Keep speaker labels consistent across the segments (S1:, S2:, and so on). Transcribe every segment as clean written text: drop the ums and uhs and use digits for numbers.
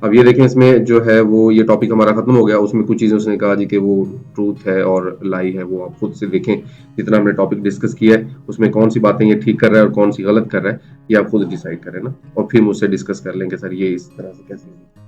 S1: अब ये देखें, इसमें जो है वो ये टॉपिक हमारा खत्म हो गया। उसमें कुछ चीजें उसने कहा जी कि वो ट्रूथ है और लाई है, वो आप खुद से देखें। जितना हमने टॉपिक डिस्कस किया है उसमें कौन सी बातें ये ठीक कर रहा है और कौन सी गलत कर रहा है, ये आप खुद डिसाइड करें ना, और फिर मुझसे डिस्कस कर लेंगे सर ये इस तरह से कैसे होगी।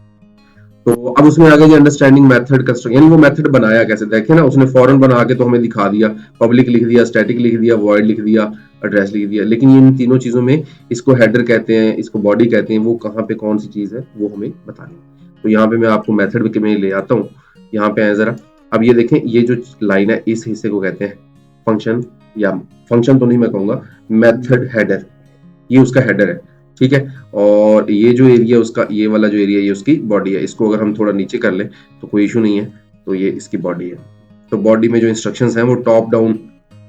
S1: तो अब उसमें आगे जो अंडरस्टैंडिंग मेथड कंस्ट्रक्ट, यानी वो मेथड बनाया कैसे, देखे ना, उसने फॉरन बना के तो हमें दिखा दिया, पब्लिक लिख दिया, स्टैटिक लिख दिया, वॉइड लिख दिया, एड्रेस लिख दिया, लेकिन इन तीनों चीजों में इसको हेडर कहते हैं, इसको बॉडी कहते हैं, वो कहाँ पे कौन सी चीज है वो हमें बतानी है। तो यहाँ पे मैं आपको मेथड में ले आता हूँ, यहाँ पे आए जरा। अब ये देखें, ये जो लाइन है इस हिस्से को कहते हैं फंक्शन, या फंक्शन तो नहीं मैं कहूंगा, मेथड हेडर, ये उसका हेडर है, ठीक है। और ये जो एरिया उसका, ये वाला जो एरिया, ये उसकी बॉडी है। इसको अगर हम थोड़ा नीचे कर लें तो कोई इशू नहीं है। तो ये इसकी बॉडी है। तो बॉडी में जो इंस्ट्रक्शंस हैं वो टॉप डाउन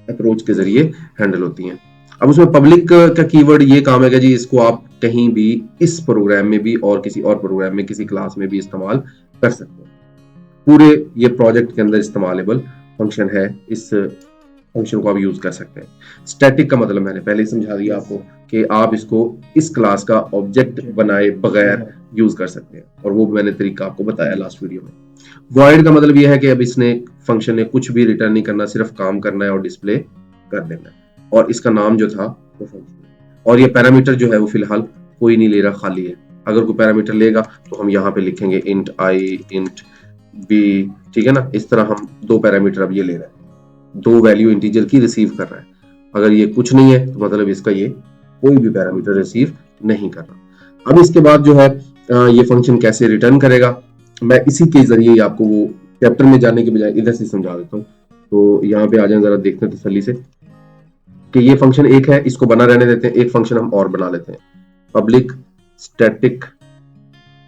S1: अप्रोच के जरिए हैंडल होती हैं। अब उसमें पब्लिक का कीवर्ड ये काम है कि जी इसको आप कहीं भी इस प्रोग्राम में भी और किसी और प्रोग्राम में किसी क्लास में भी इस्तेमाल कर सकते हैं। पूरे ये प्रोजेक्ट के अंदर इस्तेमालेबल फंक्शन है, इस फंक्शन को आप यूज कर सकते हैं। स्टैटिक का मतलब मैंने पहले ही समझा दिया आपको कि आप इसको इस क्लास का ऑब्जेक्ट बनाए बगैर यूज कर सकते हैं, और वो मैंने तरीका आपको बताया लास्ट वीडियो में। वॉइड का मतलब यह है कि अब इसने फंक्शन ने कुछ भी रिटर्न नहीं करना, सिर्फ काम करना है और डिस्प्ले कर देना है, और इसका नाम जो था वो फंक्शन। और ये पैरामीटर जो है वो फिलहाल कोई नहीं ले रहा, खाली है। अगर कोई पैरामीटर लेगा तो हम यहाँ पे लिखेंगे इंट आई इंट बी, ठीक है ना। इस तरह हम दो पैरामीटर अब ये ले रहे हैं, दो वैल्यू इंटीजर की रिसीव कर रहा है। अगर ये कुछ नहीं है तो मतलब इसका ये कोई भी पैरामीटर रिसीव नहीं कर रहा। अब इसके बाद जो है ये फंक्शन कैसे रिटर्न करेगा, मैं इसी के जरिए आपको वो चैप्टर में जाने के बजाय इधर से समझा देता हूँ। तो यहाँ पे आ जाए जरा, देखते हैं तसल्ली से कि ये फंक्शन एक है, इसको बना रहने देते हैं। एक फंक्शन हम और बना लेते हैं, पब्लिक स्टैटिक,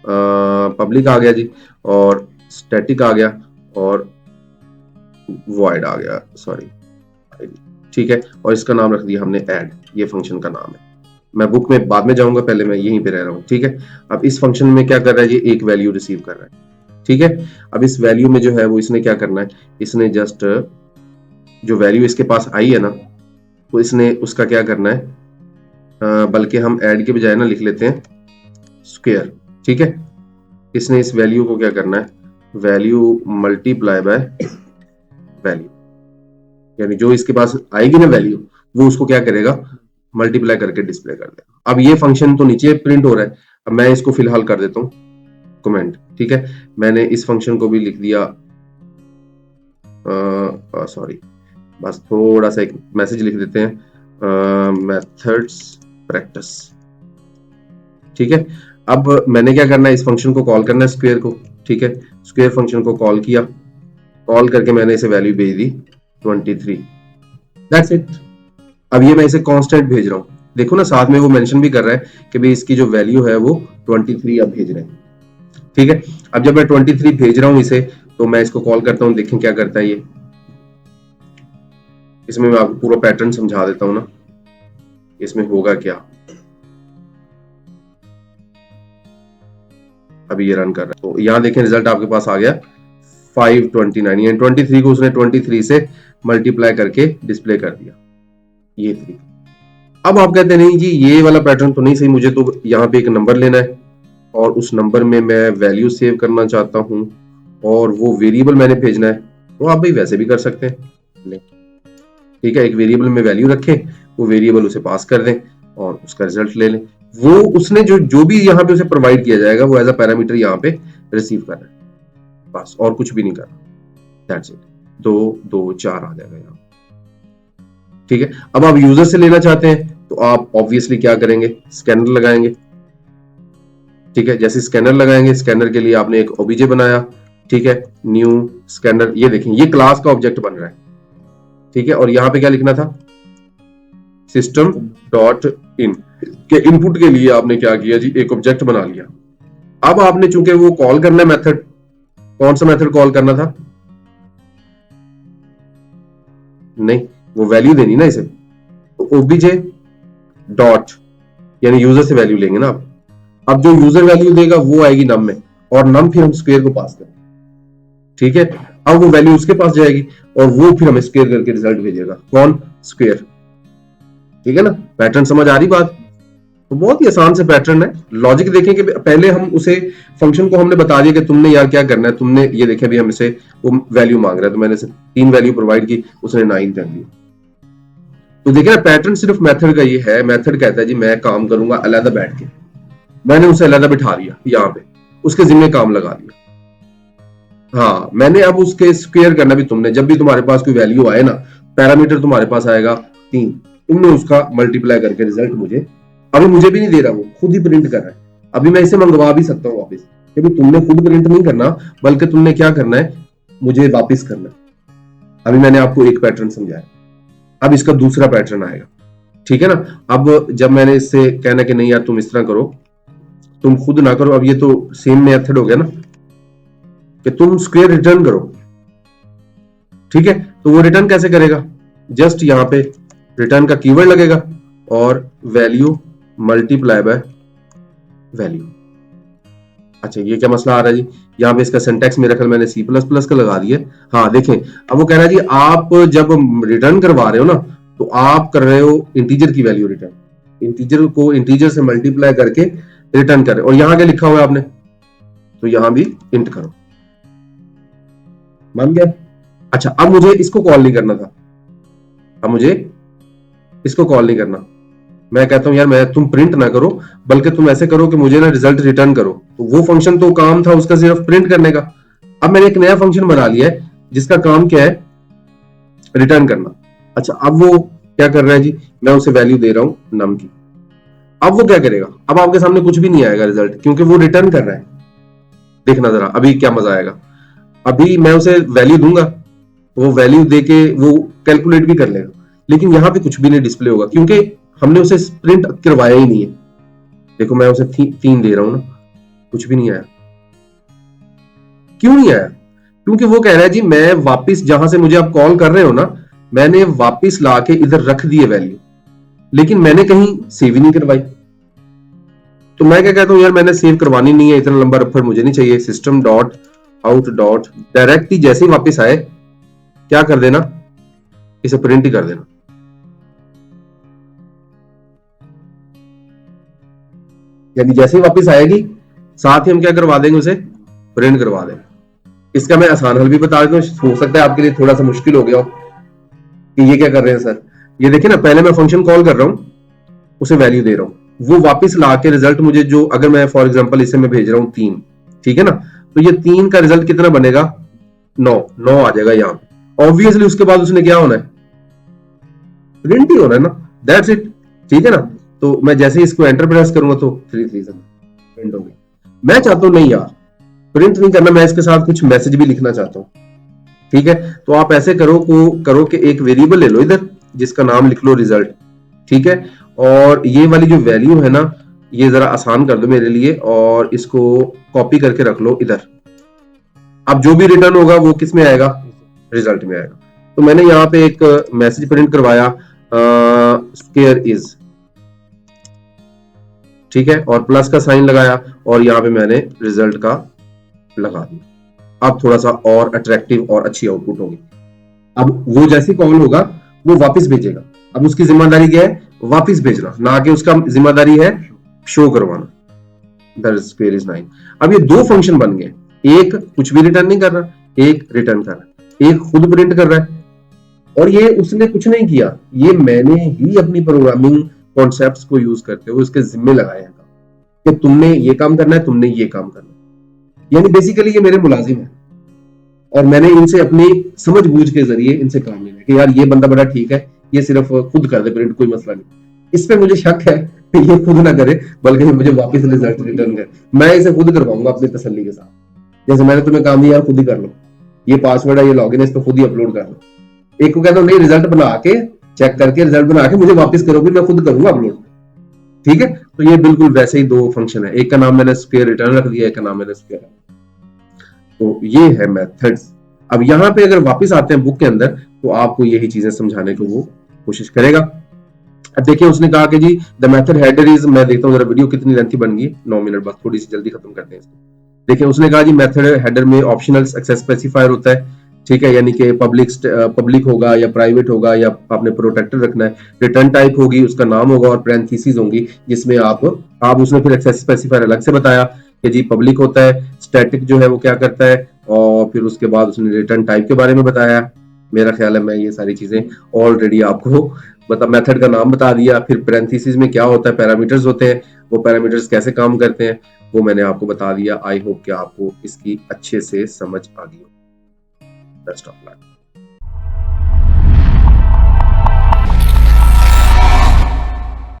S1: पब्लिक आ गया जी, और स्टैटिक आ गया, और वॉइड आ गया, सॉरी, ठीक है। और इसका नाम रख दिया हमने ऐड, ये फंक्शन का नाम है। मैं बुक में बाद में जाऊंगा, पहले मैं यहीं पे रह रहा हूँ, ठीक है। अब इस फंक्शन में क्या कर रहा है, ये एक वैल्यू रिसीव कर रहा है, ठीक है। अब इस वैल्यू में जो है वो इसने क्या करना है, इसने जस्ट जो वैल्यू इसके पास आई है ना, तो इसने उसका क्या करना है, बल्कि हम ऐड के बजाय ना लिख लेते हैं स्क्वायर, ठीक है। इसने इस वैल्यू को क्या करना है, वैल्यू मल्टीप्लाई बाय वैल्यू, यानी जो इसके पास आएगी ना वैल्यू, वो उसको क्या करेगा, मल्टीप्लाई करके डिस्प्ले कर देगा। अब ये फंक्शन तो नीचे प्रिंट हो रहा है, अब मैं इसको फिलहाल कर देता हूं कमेंट, ठीक है। मैंने इस फंक्शन को भी लिख दिया, सॉरी, बस थोड़ा सा एक मैसेज लिख देते हैं, मेथड्स प्रैक्टिस, ठीक है। अब मैंने क्या करना है, इस फंक्शन को कॉल करना है स्क्वायर को, ठीक है। स्क्वायर फंक्शन को कॉल किया, कॉल करके मैंने इसे वैल्यू भेज दी 23, दैट्स इट। अब ये मैं इसे कांस्टेंट भेज रहा हूँ, देखो ना, साथ में वो मेंशन भी कर रहा है कि भाई इसकी जो वैल्यू है वो 23 अब भेज रहे हैं, ठीक है। अब जब मैं 23 भेज रहा हूँ इसे, तो मैं इसको कॉल करता हूँ, देखें क्या करता है ये। इसमें मैं आपको पूरा पैटर्न समझा देता हूँ ना, इसमें होगा क्या। अभी ये रन कर रहा है, तो यहाँ देखें रिजल्ट आपके पास आ गया 529, यानी 23 को उसने 23 से मल्टीप्लाई करके डिस्प्ले कर दिया, ये तरीका। अब आप कहते हैं नहीं जी ये वाला पैटर्न तो नहीं सही, मुझे तो यहाँ पे एक नंबर लेना है और उस नंबर में मैं वैल्यू सेव करना चाहता हूँ और वो वेरिएबल मैंने भेजना है, तो आप भाई वैसे भी कर सकते हैं, ठीक है। एक वेरिएबल में वैल्यू रखें, वो वेरिएबल उसे पास कर दें और उसका रिजल्ट ले लें। वो उसने जो भी यहाँ पे उसे प्रोवाइड किया जाएगा वो एज अ पैरामीटर यहाँ पे रिसीव कर रहा है, बस और कुछ भी नहीं कर रहा, दैट्स इट। 2 2 4 आ जाएगा यहाँ, ठीक है। अब आप यूजर से लेना चाहते हैं तो आप ऑब्वियसली क्या करेंगे, स्कैनर लगाएंगे, ठीक है। जैसे स्कैनर लगाएंगे, स्कैनर के लिए आपने एक ओबीजे बनाया, ठीक है, न्यू स्कैनर, ये देखें ये क्लास का ऑब्जेक्ट बन रहा है, ठीक है। और यहाँ पे क्या लिखना था, सिस्टम डॉट इन के इनपुट के लिए आपने क्या किया जी, एक ऑब्जेक्ट बना लिया। अब आपने चूंकि वो कॉल करना है मेथड, कौन सा मेथड कॉल करना था, नहीं वो वैल्यू देनी ना इसे, तो ओबीजे डॉट, यानी यूजर से वैल्यू लेंगे ना आप। अब जो यूजर वैल्यू देगा वो आएगी नम में, और नम फिर हम स्क्वायर को पास करें, ठीक है। अब वो वैल्यू उसके पास जाएगी और वो फिर हमें स्क्वायर करके रिजल्ट भेजेगा, कौन, स्क्वायर, ठीक है ना। पैटर्न समझ आ रही बात। तो बहुत ही आसान से पैटर्न है। लॉजिक देखें कि पहले हम उसे फंक्शन को हमने बता दिया कि तुमने यार क्या करना है, तुमने ये देखा भी हम इसे वो वैल्यू मांग रहा है, तो मैंने इसे 3 वैल्यू प्रोवाइड की, उसने 9 कर दी। तो देखिए पैटर्न सिर्फ मेथड का ये है, मेथड कहता है जी मैं काम करूंगा अलग बैठ के, मैंने उसे अलग बिठा दिया यहाँ पे, उसके जिम्मे काम लगा दिया। हाँ मैंने अब उसके स्क्वायर करना भी तुमने, जब भी तुम्हारे पास कोई वैल्यू आए ना, पैरामीटर तुम्हारे पास आएगा 3, तुमने उसका मल्टीप्लाई करके रिजल्ट मुझे, अभी मुझे भी नहीं दे रहा, वो खुद ही प्रिंट कर रहा है। अभी मैं इसे मंगवा भी सकता हूँ वापस, क्योंकि तुमने खुद प्रिंट नहीं करना, बल्कि तुमने क्या करना है, मुझे वापस करना है। अभी मैंने आपको एक पैटर्न समझाया, अब इसका दूसरा पैटर्न आएगा, ठीक है ना। अब जब मैंने इससे कहना कि नहीं यार तुम इस तरह करो, तुम खुद ना करो, अब ये तो सेम मेथड हो गया ना कि तुम स्क्वायर रिटर्न करो, ठीक है। तो वो रिटर्न कैसे करेगा, जस्ट यहां पे रिटर्न का कीवर्ड लगेगा और वैल्यू मल्टीप्लाई बाय वैल्यू। अच्छा ये क्या मसला आ रहा है जी, यहाँ पे इसका सिंटैक्स मेरा ख्याल मैंने C++ का लगा दिया। हाँ देखें, अब वो कह रहा है जी आप जब रिटर्न करवा रहे हो ना, तो आप कर रहे हो इंटीजर की वैल्यू रिटर्न, इंटीजर को इंटीजर से मल्टीप्लाई करके रिटर्न कर रहे हो, और यहाँ क्या लिखा हुआ है आपने, तो यहां भी इंट करो, मान गया। अच्छा अब मुझे इसको कॉल नहीं करना था, अब मुझे इसको कॉल नहीं करना, मैं कहता हूं यार मैं तुम प्रिंट ना करो, बल्कि तुम ऐसे करो कि मुझे ना रिजल्ट रिटर्न करो। तो वो फंक्शन तो काम था उसका सिर्फ प्रिंट करने का, अब मैंने एक नया फंक्शन बना लिया है जिसका काम क्या है, रिटर्न करना। अच्छा अब वो क्या कर रहा है जी, मैं उसे वैल्यू दे रहा हूं नम की, अब वो क्या करेगा, अब आपके सामने कुछ भी नहीं आएगा रिजल्ट, क्योंकि वो रिटर्न कर रहा है। देखना जरा अभी क्या मजा आएगा, अभी मैं उसे वैल्यू दूंगा, वो वैल्यू देके वो कैलकुलेट भी कर लेगा, लेकिन यहां पे कुछ भी नहीं डिस्प्ले होगा, क्योंकि हमने उसे प्रिंट करवाया ही नहीं है। देखो मैं उसे 3 दे रहा हूं ना, कुछ भी नहीं आया। क्यों नहीं आया, क्योंकि वो कह रहा है जी मैं वापस जहां से मुझे आप कॉल कर रहे हो ना, मैंने वापस लाके इधर रख दिए वैल्यू, लेकिन मैंने कहीं सेव ही नहीं करवाई। तो मैं क्या कहता हूं यार मैंने सेव करवानी नहीं है, इतना लंबा रफर मुझे नहीं चाहिए, system dot out dot direct ही जैसे ही वापस आए क्या कर देना, इसे प्रिंट ही कर देना। यानी जैसे ही वापस आएगी साथ ही हम क्या करवा देंगे, उसे प्रिंट करवा देंगे। इसका मैं आसान हल भी बता देता हूं, हो सकता है आपके लिए थोड़ा सा मुश्किल हो गया हो कि ये क्या कर रहे हैं सर। ये देखिए ना, पहले मैं फंक्शन कॉल कर रहा हूं, उसे वैल्यू दे रहा हूं, वो वापस ला के रिजल्ट मुझे जो, अगर मैं फॉर एग्जांपल इसे मैं भेज रहा हूं 3, ठीक है ना, तो ये 3 का रिजल्ट कितना बनेगा, 9 आ जाएगा यहाँ पे। ऑब्वियसली उसके बाद उसने क्या होना है, प्रिंट ही होना है ना, दैट्स इट, ठीक है ना। तो मैं जैसे ही इसको एंटर प्रेस करूंगा तो 3 प्रिंट हो गई। मैं चाहता हूं नहीं यार प्रिंट नहीं करना, मैं इसके साथ कुछ मैसेज भी लिखना चाहता हूं, ठीक है। तो आप ऐसे करो कि एक वेरिएबल ले लो इधर जिसका नाम लिख लो रिजल्ट, ठीक है, और ये वाली जो वैल्यू है ना, ये जरा आसान कर दो मेरे लिए, और इसको कॉपी करके रख लो इधर। अब जो भी रिटर्न होगा वो किस में आएगा, रिजल्ट में आएगा। तो मैंने यहाँ पे एक मैसेज प्रिंट करवाया, स्क्वायर इज, ठीक है, और प्लस का साइन लगाया, और यहाँ पे मैंने रिजल्ट का लगा दिया। अब थोड़ा सा और अट्रैक्टिव और अच्छी आउटपुट होगी। अब वो जैसे कॉल होगा वो वापस भेजेगा, अब उसकी जिम्मेदारी क्या है, वापस भेजना, ना कि उसका जिम्मेदारी है शो करवाना। That square is 9। अब ये 2 फंक्शन बन गए, एक कुछ भी रिटर्न नहीं कर रहा, एक रिटर्न कर रहा है, एक खुद प्रिंट कर रहा है, और ये उसने कुछ नहीं किया, ये मैंने ही अपनी प्रोग्रामिंग कॉन्सेप्ट्स को यूज करते हुए उसके जिम्मे लगाया कि तुमने ये काम करना है, तुमने ये काम करना है। यानी बेसिकली ये मेरे मुलाजिम है, और मैंने इनसे अपनी समझ बूझ के जरिए इनसे काम लेना है कि यार ये बंदा बड़ा ठीक है, ये सिर्फ खुद कर दे प्रिंट, कोई मसला नहीं। इस पे मुझे शक है कि ये खुद ना करे, बल्कि मुझे वापस रिजल्ट रिटर्न करे। मैं इसे खुद करवाऊंगा अपनी तसल्ली के साथ, जैसे मैंने तुम्हें काम दिया यार खुद ही कर लो, ये पासवर्ड है, ये लॉगिन है, इसको खुद ही अपलोड कर लो। एक को कहता हूँ नहीं, रिजल्ट बना के चेक करके रिजल्ट बना के मुझे वापस करो, फिर मैं खुद करूंगा अपलोड, ठीक है। तो ये बिल्कुल वैसे ही 2 फंक्शन है, एक का नाम मैंने स्क्वायर रिटर्न रख दिया, एक का नाम मैंने स्क्वायर। तो ये है मेथड्स। अब यहाँ पे अगर वापस आते हैं बुक के अंदर, तो आपको यही चीजें समझाने को वो कोशिश करेगा। अब देखिए उसने कहा कि जी द मेथड हेडर इज, मैं देखता हूँ जरा वीडियो कितनी लेंथी बन गई, 9 मिनट, बस थोड़ी सी जल्दी खत्म करते हैं इसको। देखिए उसने कहा जी मेथड हेडर में ऑप्शनल एक्सेस स्पेसिफायर होता है, ठीक है, यानी कि पब्लिक होगा या प्राइवेट होगा या आपने प्रोटेक्टेड रखना है। रिटर्न टाइप होगी, उसका नाम होगा और पैरेंथेसिस होंगी जिसमें आप उसमें फिर एक्सेस स्पेसिफायर अलग से बताया कि जी पब्लिक होता है, स्टैटिक जो है वो क्या करता है, और फिर उसके बाद उसने रिटर्न टाइप के बारे में बताया। मेरा ख्याल है मैं ये सारी चीजें ऑलरेडी आपको मतलब मेथड का नाम बता दिया। फिर पैरेंथेसिस में क्या होता है, पैरामीटर्स होते हैं, वो पैरामीटर्स कैसे काम करते हैं वो मैंने आपको बता दिया। आई होप कि आपको इसकी अच्छे से समझ आ गई हो। Best of luck.